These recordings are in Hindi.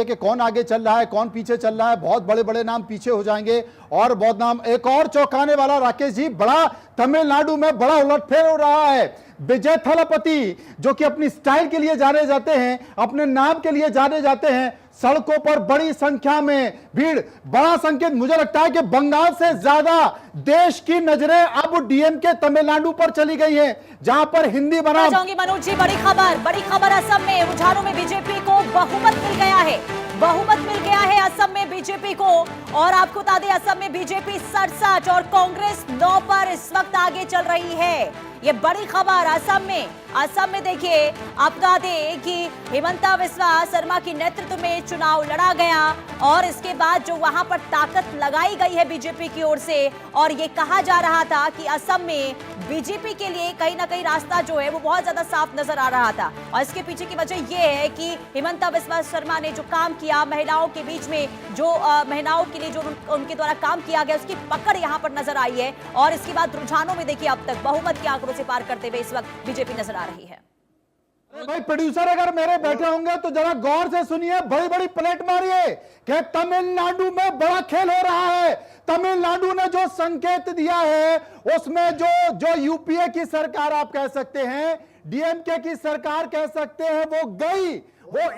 कि कौन आगे चल रहा है, कौन पीछे चल रहा है। बहुत बड़े बड़े नाम पीछे हो जाएंगे और बहुत नाम। एक और चौंकाने वाला राकेश जी, बड़ा तमिलनाडु में बड़ा उलटफेर हो रहा है। विजय थलापति जो कि अपनी स्टाइल के लिए जाने जाते हैं, अपने नाम के लिए जाने जाते हैं, सड़कों पर बड़ी संख्या में भीड़। बड़ा संकेत मुझे लगता है कि बंगाल से ज्यादा देश की नजरें अब डीएमके तमिलनाडु पर चली गई हैं, जहां पर हिंदी बनाम। जाऊंगी मनोज जी, बड़ी खबर असम में रुझानों में बीजेपी को बहुमत मिल गया है। बहुमत मिल गया है असम में बीजेपी को। और आपको बता दें, असम में बीजेपी 67 और कांग्रेस 9 पर इस वक्त आगे चल रही है। ये बड़ी खबर असम में देखिए, आप बता दें कि हिमंता बिस्वा शर्मा के नेतृत्व में चुनाव लड़ा गया और इसके बाद जो वहां पर ताकत लगाई गई है बीजेपी की ओर से, और ये कहा जा रहा था कि असम में बीजेपी के लिए कहीं ना कहीं रास्ता जो है वो बहुत ज्यादा साफ नजर आ रहा था। और इसके पीछे की वजह यह है कि हिमंता बिस्वा शर्मा ने जो काम किया, महिलाओं के बीच में जो महिलाओं के लिए जो उनके द्वारा काम किया गया, उसकी पकड़ यहां पर नजर आई है। और इसके बाद रुझानों में देखिए, अब तक बहुमत के आंकड़ों से पार करते हुए इस वक्त बीजेपी नजर आ रही है। भाई प्रोड्यूसर अगर मेरे बैठे होंगे तो जरा गौर से सुनिए, बड़ी बड़ी प्लेट मारिए कि तमिलनाडु में बड़ा खेल हो रहा है। तमिलनाडु ने जो संकेत दिया है उसमें जो यूपीए की सरकार आप कह सकते हैं, डीएमके की सरकार कह सकते हैं, वो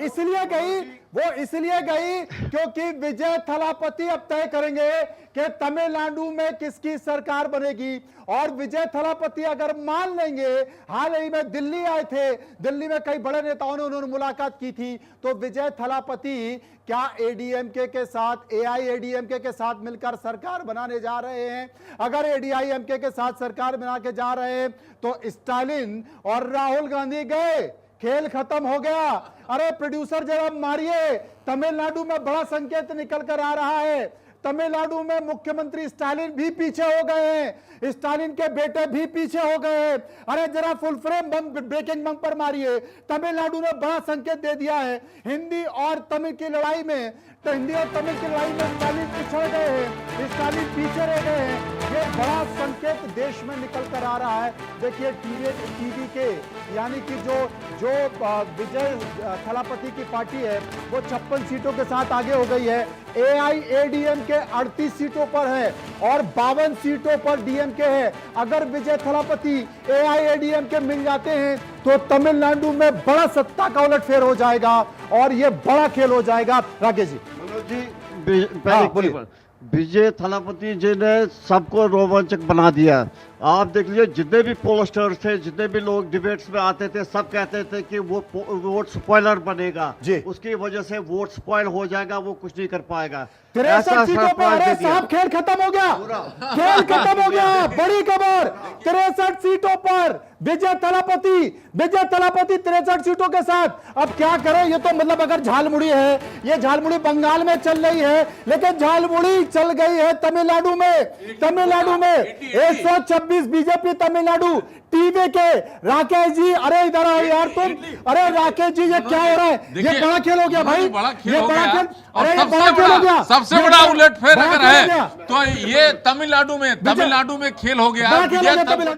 इसलिए गई क्योंकि विजय थलापति अब तय करेंगे कि तमिलनाडु में किसकी सरकार बनेगी। और विजय थलापति अगर मान लेंगे, हाल ही में दिल्ली आए थे, दिल्ली में कई बड़े नेताओं ने उन्होंने मुलाकात की थी, तो विजय थलापति क्या एडीएमके के साथ, एआईएडीएमके के साथ मिलकर सरकार बनाने जा रहे हैं? अगर एडीआईएमके के साथ सरकार बना के जा रहे हैं तो स्टालिन और राहुल गांधी गए, खेल खत्म हो गया। अरे प्रोड्यूसर जरा मारिए, तमिलनाडु में बड़ा संकेत निकल कर आ रहा है। तमिलनाडु में मुख्यमंत्री स्टालिन भी पीछे हो गए हैं, स्टालिन के बेटे भी पीछे हो गए हैं। अरे जरा फुल फ्रेम ब्रेकिंग बम पर मारिए। तमिलनाडु ने बड़ा संकेत दे दिया है। हिंदी और तमिल की लड़ाई में स्टालिन पिछड़ गए हैं, स्टालिन पीछे रह गए हैं। ये बड़ा संकेत देश में निकल कर आ रहा है। देखिए टीवी के यानी कि जो विजय थलापति की पार्टी है वो 56 सीटों के साथ आगे हो गई है। एआईएडीएमके 38 सीटों पर है और 52 सीटों पर डीएमके है। अगर विजय थलापति एआईएडीएमके मिल जाते हैं तो तमिलनाडु में बड़ा सत्ता का उलटफेर हो जाएगा और ये बड़ा खेल हो जाएगा। राकेश जी, मनोज जी, विजय थलापति जी ने सबको रोमांचक बना दिया। आप देख लीजिए, जितने भी पोस्टर्स थे, जितने भी लोग डिबेट्स में आते थे, सब कहते थे कि वो वोट स्पॉइलर बनेगा, उसकी वजह से वोट स्पॉइल हो जाएगा, वो कुछ नहीं कर पाएगा। 63 सीटों पर, अरे साहब खेल खत्म हो गया, खेल खत्म हो गया। बड़ी खबर, 63 सीटों पर विजय थलापति 63 सीटों के साथ। अब क्या करें, ये तो मतलब अगर झालमुड़ी है, ये झालमुड़ी बंगाल में चल रही है, लेकिन झालमुड़ी चल गई है तमिलनाडु में 126 बीजेपी तमिलनाडु। टीवी के राकेश जी, अरे इधर आओ यार तुम। अरे राकेश जी, ये क्या हो रहा है? ये बड़ा खेल हो गया भाई, ये बड़ा खेल, अरे ये बड़ा खेल हो गया। सबसे बड़ा उलटफेर अगर है तो ये तमिलनाडु में खेल हो गया।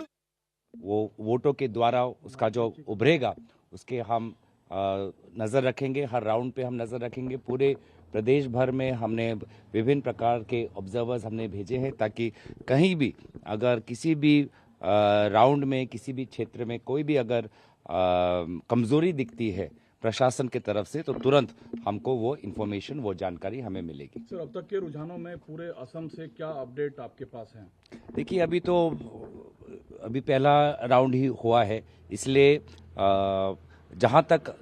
वो वोटों के द्वारा उसका जो उभरेगा उसके हम नज़र रखेंगे। हर राउंड पे हम नज़र रखेंगे। पूरे प्रदेश भर में हमने विभिन्न प्रकार के ऑब्जर्वर्स हमने भेजे हैं, ताकि कहीं भी अगर किसी भी राउंड में, किसी भी क्षेत्र में कोई भी अगर कमज़ोरी दिखती है प्रशासन की तरफ से, तो तुरंत हमको वो इन्फॉर्मेशन, वो जानकारी हमें मिलेगी। सर, अब तक के रुझानों में पूरे असम से क्या अपडेट आपके पास है? देखिए, अभी पहला राउंड ही हुआ है, इसलिए जहाँ तक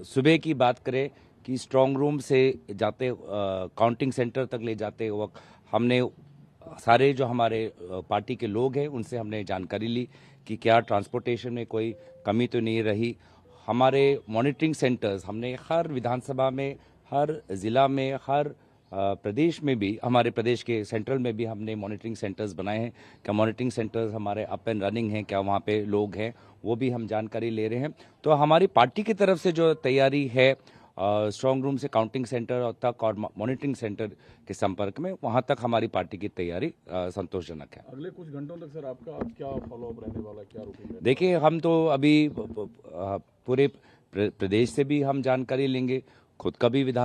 सुबह की बात करें कि स्ट्रांग रूम से जाते काउंटिंग सेंटर तक ले जाते वक्त हमने सारे जो हमारे पार्टी के लोग हैं उनसे हमने जानकारी ली कि क्या ट्रांसपोर्टेशन में कोई कमी तो नहीं रही। हमारे मॉनिटरिंग सेंटर्स हमने हर विधानसभा में, हर ज़िला में, हर प्रदेश में भी, हमारे प्रदेश के सेंट्रल में भी हमने मॉनिटरिंग सेंटर्स बनाए हैं। क्या मॉनिटरिंग सेंटर्स हमारे अप एंड रनिंग हैं, क्या वहाँ पे लोग हैं, वो भी हम जानकारी ले रहे हैं। तो हमारी पार्टी की तरफ से जो तैयारी है स्ट्रांग रूम से काउंटिंग सेंटर तक और मॉनिटरिंग सेंटर के संपर्क में, वहां तक हमारी पार्टी की तैयारी संतोषजनक है। अगले कुछ घंटों तक सर आपका क्या फॉलोअप रहने वाला, क्या रूटीन है? देखिए, हम तो अभी पूरे प्रदेश से भी हम जानकारी लेंगे, खुद का भी विधान